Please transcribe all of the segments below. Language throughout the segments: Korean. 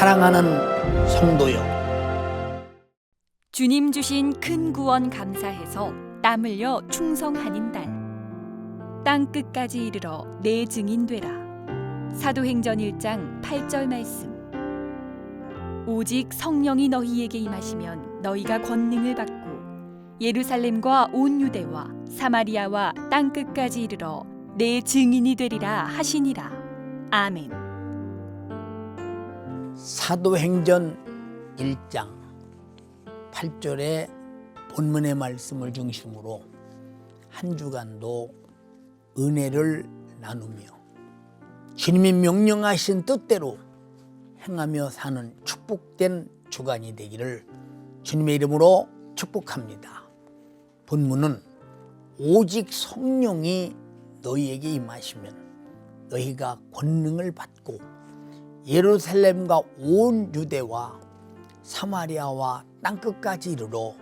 사랑하는 성도여, 주님 주신 큰 구원 감사해서 땀 흘려 충성하는 달. 땅 끝까지 이르러 내 증인 되라. 사도행전 1장 8절 말씀. 오직 성령이 너희에게 임하시면 너희가 권능을 받고 예루살렘과 온 유대와 사마리아와 땅 끝까지 이르러 내 증인이 되리라 하시니라. 아멘. 사도행전 1장 8절의 본문의 말씀을 중심으로 한 주간도 은혜를 나누며 주님이 명령하신 뜻대로 행하며 사는 축복된 주간이 되기를 주님의 이름으로 축복합니다. 본문은 오직 성령이 너희에게 임하시면 너희가 권능을 받고 예루살렘과 온 유대와 사마리아와 땅끝까지 이르러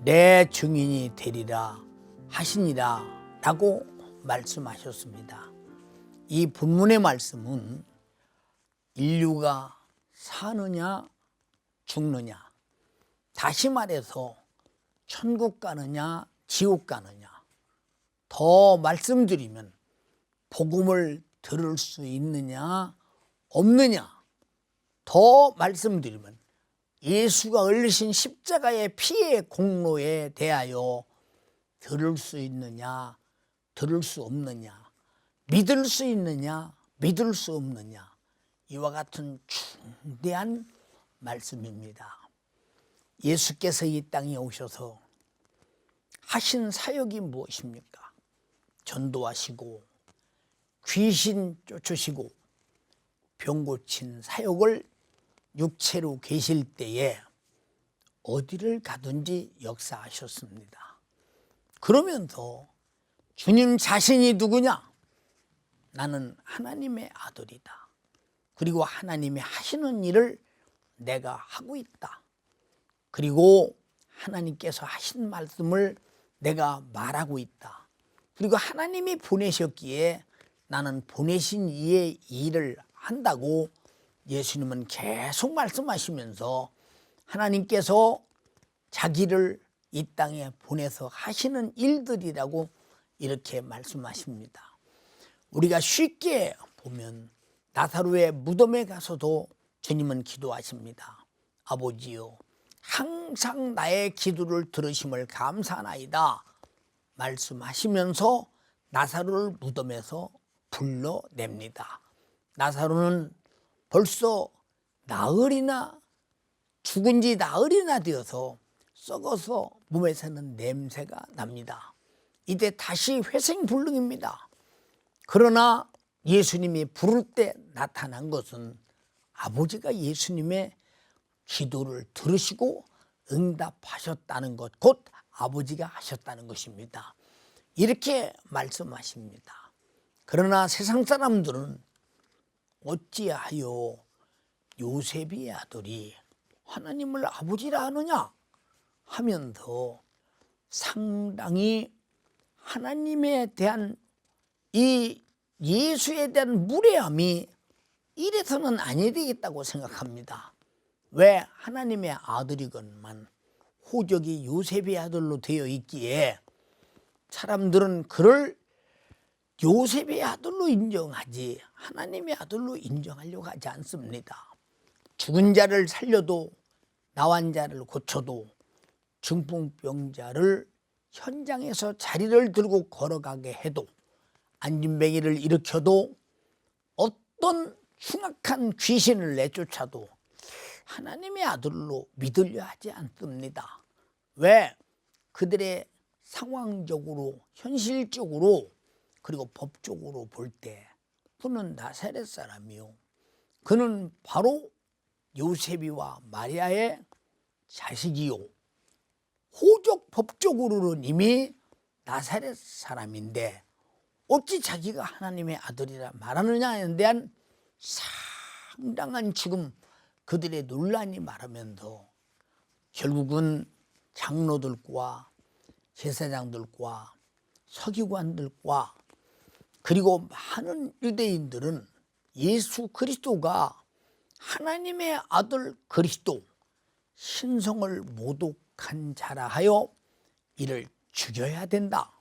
내 증인이 되리라 하시니라 라고 말씀하셨습니다. 이 본문의 말씀은 인류가 사느냐 죽느냐, 다시 말해서 천국 가느냐 지옥 가느냐, 더 말씀드리면 복음을 들을 수 있느냐 없느냐, 더 말씀드리면 예수가 흘리신 십자가의 피의 공로에 대하여 들을 수 있느냐 들을 수 없느냐, 믿을 수 있느냐 믿을 수 없느냐, 이와 같은 중대한 말씀입니다. 예수께서 이 땅에 오셔서 하신 사역이 무엇입니까? 전도하시고 귀신 쫓으시고 병 고친 사역을 육체로 계실 때에 어디를 가든지 역사하셨습니다. 그러면서 주님 자신이 누구냐? 나는 하나님의 아들이다. 그리고 하나님이 하시는 일을 내가 하고 있다. 그리고 하나님께서 하신 말씀을 내가 말하고 있다. 그리고 하나님이 보내셨기에 나는 보내신 이의 일을 한다고 예수님은 계속 말씀하시면서 하나님께서 자기를 이 땅에 보내서 하시는 일들이라고 이렇게 말씀하십니다. 우리가 쉽게 보면 나사로의 무덤에 가서도 주님은 기도하십니다. 아버지요, 항상 나의 기도를 들으심을 감사하나이다 말씀하시면서 나사로를 무덤에서 불러냅니다. 나사로는 벌써 나흘이나 죽은 지 나흘이나 되어서 썩어서 몸에서는 냄새가 납니다. 이때 다시 회생불능입니다. 그러나 예수님이 부를 때 나타난 것은 아버지가 예수님의 기도를 들으시고 응답하셨다는 것, 곧 아버지가 하셨다는 것입니다. 이렇게 말씀하십니다. 그러나 세상 사람들은 어찌하여 요셉의 아들이 하나님을 아버지라 하느냐 하면서 상당히 하나님에 대한 이 예수에 대한 무례함이 이래서는 아니 되겠다고 생각합니다. 왜 하나님의 아들이건만 호적이 요셉의 아들로 되어 있기에 사람들은 그를 요셉의 아들로 인정하지 하나님의 아들로 인정하려고 하지 않습니다. 죽은 자를 살려도 나환 자를 고쳐도 중풍병자를 현장에서 자리를 들고 걸어가게 해도 안진뱅이를 일으켜도 어떤 흉악한 귀신을 내쫓아도 하나님의 아들로 믿으려 하지 않습니다. 왜? 그들의 상황적으로 현실적으로 그리고 법적으로 볼 때 그는 나사렛 사람이요, 그는 바로 요셉이와 마리아의 자식이요, 호적 법적으로는 이미 나사렛 사람인데 어찌 자기가 하나님의 아들이라 말하느냐에 대한 상당한 지금 그들의 논란이 말하면서 결국은 장로들과 제사장들과 서기관들과 그리고 많은 유대인들은 예수 그리스도가 하나님의 아들 그리스도 신성을 모독한 자라 하여 이를 죽여야 된다.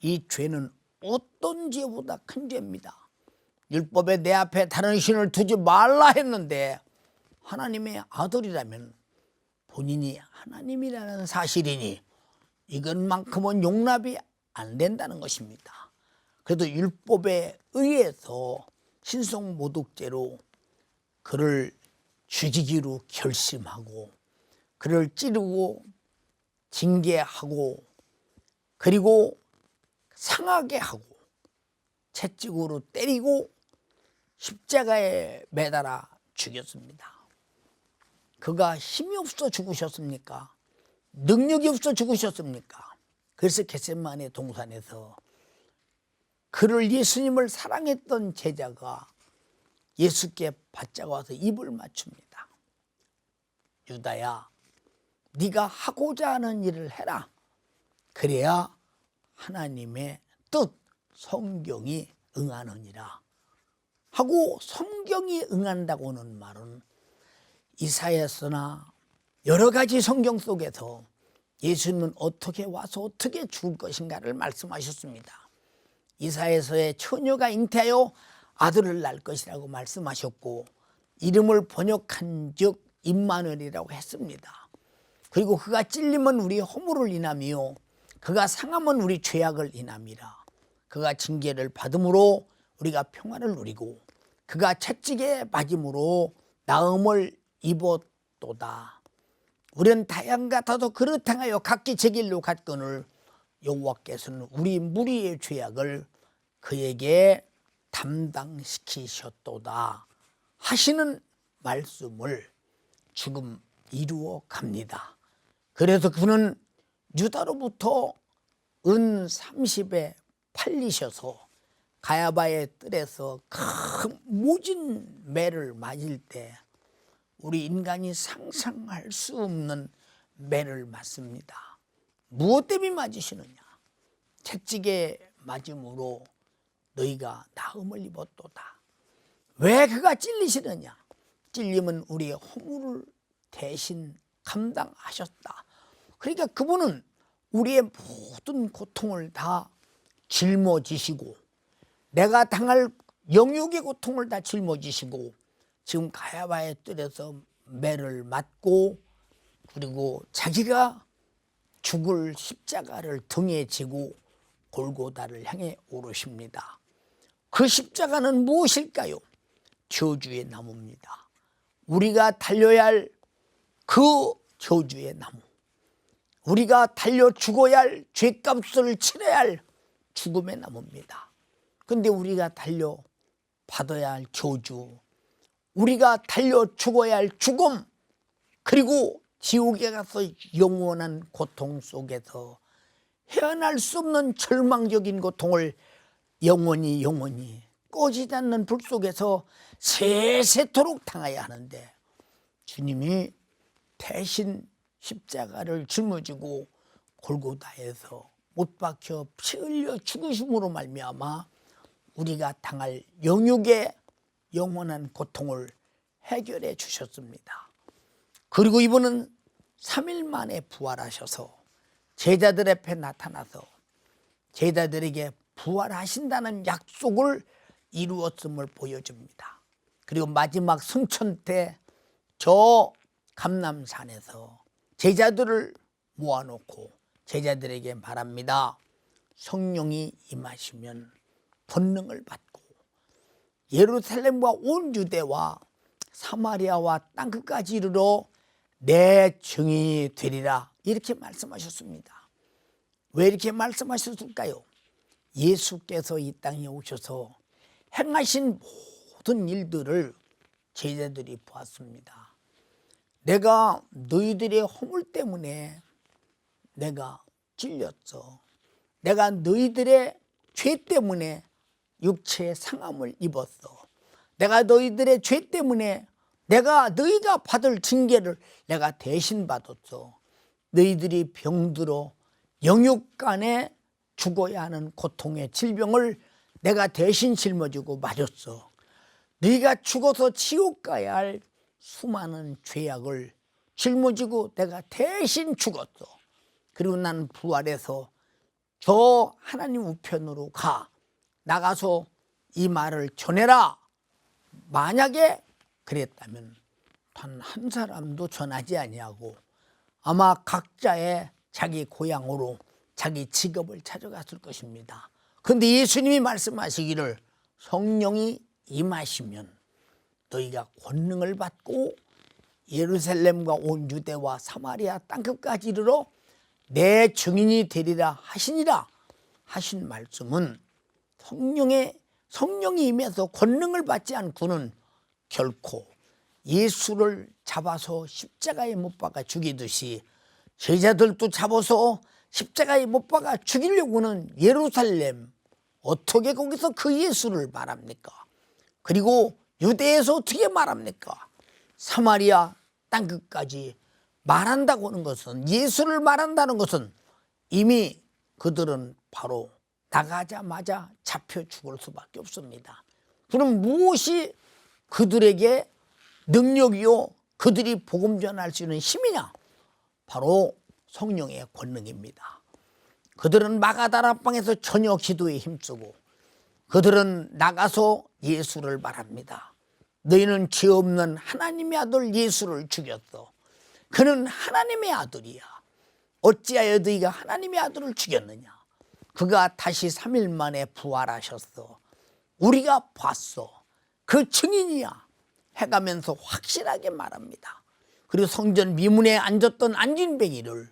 이 죄는 어떤 죄보다 큰 죄입니다. 율법에 내 앞에 다른 신을 두지 말라 했는데 하나님의 아들이라면 본인이 하나님이라는 사실이니 이것만큼은 용납이 안 된다는 것입니다. 그래도 율법에 의해서 신성모독죄로 그를 죽이기로 결심하고 그를 찌르고 징계하고 그리고 상하게 하고 채찍으로 때리고 십자가에 매달아 죽였습니다. 그가 힘이 없어 죽으셨습니까? 능력이 없어 죽으셨습니까? 그래서 겟세마네 동산에서 그를 예수님을 사랑했던 제자가 예수께 바짝 와서 입을 맞춥니다. 유다야, 네가 하고자 하는 일을 해라. 그래야 하나님의 뜻, 성경이 응하느니라 하고, 성경이 응한다고는 말은 이사야서나 여러 가지 성경 속에서 예수님은 어떻게 와서 어떻게 죽을 것인가를 말씀하셨습니다. 이사야서에 처녀가 잉태하여 아들을 낳을 것이라고 말씀하셨고 이름을 번역한 즉 임마누엘이라고 했습니다. 그리고 그가 찔림은 우리 허물을 인함이요 그가 상함은 우리 죄악을 인함이라. 그가 징계를 받음으로 우리가 평안을 누리고 그가 채찍에 맞음으로 나음을 입었도다. 우리는 다양 같아도 그릇 행하여 각기 제 길로 갔거늘 여호와께서는 우리 무리의 죄악을 그에게 담당시키셨도다 하시는 말씀을 지금 이루어 갑니다. 그래서 그는 유다로부터 은 30에 팔리셔서 가야바의 뜰에서 큰 모진 매를 맞을 때 우리 인간이 상상할 수 없는 매를 맞습니다. 무엇 때문에 맞으시느냐? 채찍에 맞음으로 너희가 나음을 입었도다. 왜 그가 찔리시느냐? 찔림은 우리의 허물을 대신 감당하셨다. 그러니까 그분은 우리의 모든 고통을 다 짊어지시고 내가 당할 영육의 고통을 다 짊어지시고 지금 가야바의 뜰에서 매를 맞고 그리고 자기가 죽을 십자가를 등에 지고 골고다를 향해 오르십니다. 그 십자가는 무엇일까요? 저주의 나무입니다. 우리가 달려야 할 그 저주의 나무, 우리가 달려 죽어야 할 죄값을 치러야 할 죽음의 나무입니다. 그런데 우리가 달려 받아야 할 저주, 우리가 달려 죽어야 할 죽음, 그리고 지옥에 가서 영원한 고통 속에서 헤어날 수 없는 절망적인 고통을 영원히 꺼지지 않는 불 속에서 세세토록 당해야 하는데 주님이 대신 십자가를 짊어지고 골고다에서 못 박혀 피 흘려 죽으심으로 말미암아 우리가 당할 영육의 영원한 고통을 해결해 주셨습니다. 그리고 이분은 3일 만에 부활하셔서 제자들 앞에 나타나서 제자들에게 부활하신다는 약속을 이루었음을 보여줍니다. 그리고 마지막 승천 때 저 감람산에서 제자들을 모아놓고 제자들에게 말합니다. 성령이 임하시면 권능을 받고 예루살렘과 온 유대와 사마리아와 땅끝까지 이르러 내 증인이 되리라 이렇게 말씀하셨습니다. 왜 이렇게 말씀하셨을까요? 예수께서 이 땅에 오셔서 행하신 모든 일들을 제자들이 보았습니다. 내가 너희들의 허물 때문에 내가 찔렸어. 내가 너희들의 죄 때문에 육체의 상함을 입었어. 내가 너희들의 죄 때문에 너희가 받을 징계를 내가 대신 받았어. 너희들이 병들어 영육간에 죽어야 하는 고통의 질병을 내가 대신 짊어지고 맞았어. 네가 죽어서 지옥 가야 할 수많은 죄악을 짊어지고 내가 대신 죽었어. 그리고 난 부활해서 저 하나님 우편으로 나가서 이 말을 전해라. 만약에 그랬다면 단 한 사람도 전하지 아니하고 아마 각자의 자기 고향으로 자기 직업을 찾아갔을 것입니다. 그런데 예수님이 말씀하시기를 성령이 임하시면 너희가 권능을 받고 예루살렘과 온 유대와 사마리아 땅끝까지 이르러 내 증인이 되리라 하시니라 하신 말씀은 성령이 임해서 권능을 받지 않고는 결코 예수를 잡아서 십자가에 못 박아 죽이듯이 제자들도 잡아서 십자가에 못 박아 죽이려고는 예루살렘 어떻게 거기서 그 예수를 말합니까? 그리고 유대에서 어떻게 말합니까? 사마리아 땅끝까지 말한다고 하는 것은, 예수를 말한다는 것은 이미 그들은 바로 나가자마자 잡혀 죽을 수밖에 없습니다. 그럼 무엇이 그들에게 능력이요 그들이 복음 전할 수 있는 힘이냐? 바로 성령의 권능입니다. 그들은 마가다락방에서 저녁 기도에 힘쓰고 그들은 나가서 예수를 말합니다. 너희는 죄 없는 하나님의 아들 예수를 죽였어. 그는 하나님의 아들이야. 어찌하여 너희가 하나님의 아들을 죽였느냐? 그가 다시 3일 만에 부활하셨어. 우리가 봤어. 그 증인이야. 해가면서 확실하게 말합니다. 그리고 성전 미문에 앉았던 안진뱅이를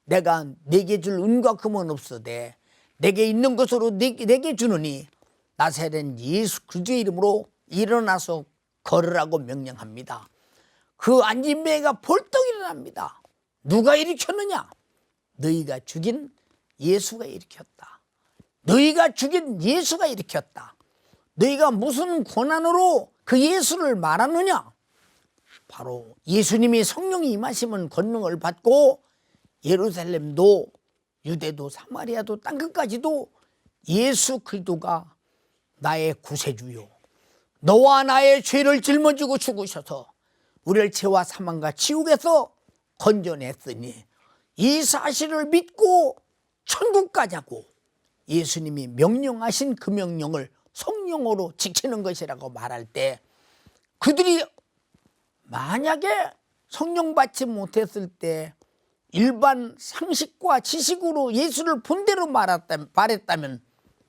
내가 네게 줄 은과 금은 없으되 내게 있는 것으로 내게 주느니 나사렛 예수 그리스도의 이름으로 일어나서 걸으라고 명령합니다. 그 안진뱅이가 벌떡 일어납니다. 누가 일으켰느냐? 너희가 죽인 예수가 일으켰다. 너희가 죽인 예수가 일으켰다. 너희가 무슨 권한으로 그 예수를 말하느냐? 바로 예수님이 성령이 임하시면 권능을 받고 예루살렘도 유대도 사마리아도 땅끝까지도 예수 그리스도가 나의 구세주요 너와 나의 죄를 짊어지고 죽으셔서 우리를 죄와 사망과 지옥에서 건져냈으니 이 사실을 믿고 천국 가자고 예수님이 명령하신 그 명령을 성령으로 지키는 것이라고 말할 때 그들이 만약에 성령 받지 못했을 때 일반 상식과 지식으로 예수를 본대로 말했다면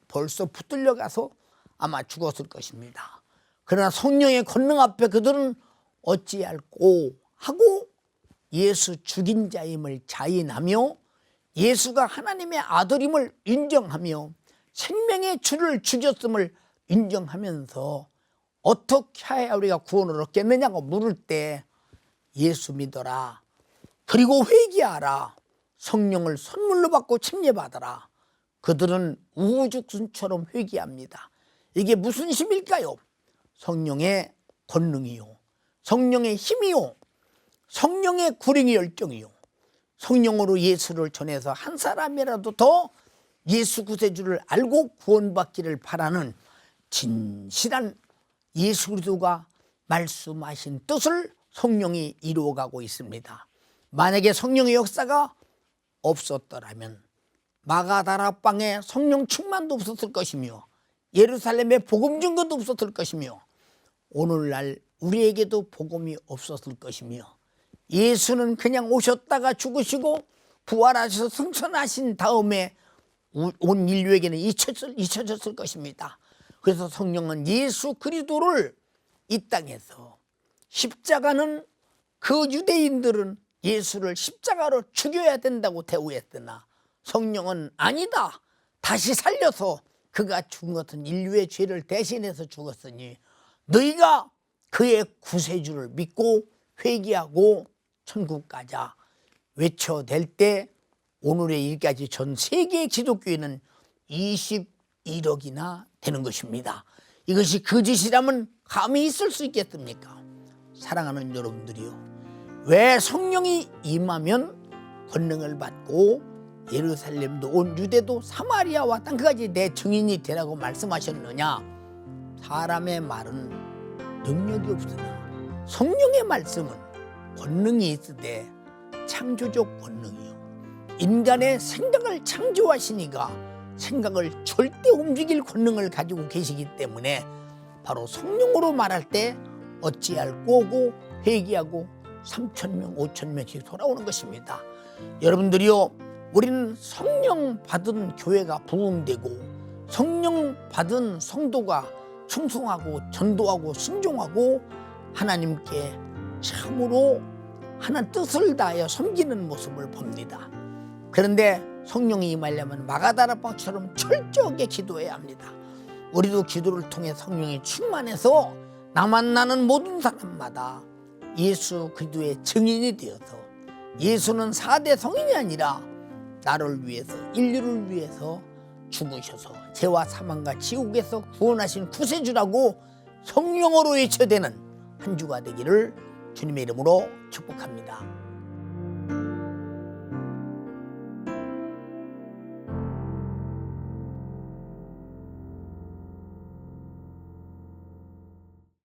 벌써 붙들려 가서 아마 죽었을 것입니다. 그러나 성령의 권능 앞에 그들은 어찌할꼬 하고 예수 죽인 자임을 자인하며 예수가 하나님의 아들임을 인정하며 생명의 주를 죽였음을 인정하면서 어떻게 해야 우리가 구원을 얻겠느냐고 물을 때 예수 믿어라. 그리고 회개하라. 성령을 선물로 받고 침례받아라. 그들은 우후죽순처럼 회개합니다. 이게 무슨 힘일까요? 성령의 권능이요, 성령의 힘이요, 성령의 구령의 열정이요, 성령으로 예수를 전해서 한 사람이라도 더 예수 구세주를 알고 구원받기를 바라는 진실한 예수 그리스도가 말씀하신 뜻을 성령이 이루어가고 있습니다. 만약에 성령의 역사가 없었더라면 마가다락방에 성령 충만도 없었을 것이며 예루살렘에 복음 증거도 없었을 것이며 오늘날 우리에게도 복음이 없었을 것이며 예수는 그냥 오셨다가 죽으시고 부활하셔서 승천하신 다음에 온 인류에게는 잊혀졌을 것입니다. 그래서 성령은 예수 그리스도를 이 땅에서 십자가는 그 유대인들은 예수를 십자가로 죽여야 된다고 대우했으나 성령은 아니다. 다시 살려서 그가 죽은 것은 인류의 죄를 대신해서 죽었으니 너희가 그의 구세주를 믿고 회개하고 천국 가자 외쳐댈 때 오늘의 일까지 전 세계 기독교인은 21억이나 되는 것입니다. 이것이 거짓이라면 감히 있을 수 있겠습니까? 사랑하는 여러분들이요, 왜 성령이 임하면 권능을 받고 예루살렘도 온 유대도 사마리아와 땅끝까지 내 증인이 되라고 말씀하셨느냐? 사람의 말은 능력이 없으나 성령의 말씀은 권능이 있으되 창조적 권능이요, 인간의 생각을 창조하시니까 생각을 절대 움직일 권능을 가지고 계시기 때문에 바로 성령으로 말할 때 어찌할 꼬고 회개하고 3,000명 5,000명씩 돌아오는 것입니다. 여러분들이요, 우리는 성령 받은 교회가 부흥되고 성령 받은 성도가 충성하고 전도하고 순종하고 하나님께 참으로 하나님 뜻을 다하여 섬기는 모습을 봅니다. 그런데 성령이 임하려면 마가다라방처럼 철저하게 기도해야 합니다. 우리도 기도를 통해 성령이 충만해서 나 만나는 모든 사람마다 예수 그리스도의 증인이 되어서 예수는 4대 성인이 아니라 나를 위해서, 인류를 위해서 죽으셔서 죄와 사망과 지옥에서 구원하신 구세주라고 성령으로 외쳐대는 한 주가 되기를 주님의 이름으로 축복합니다.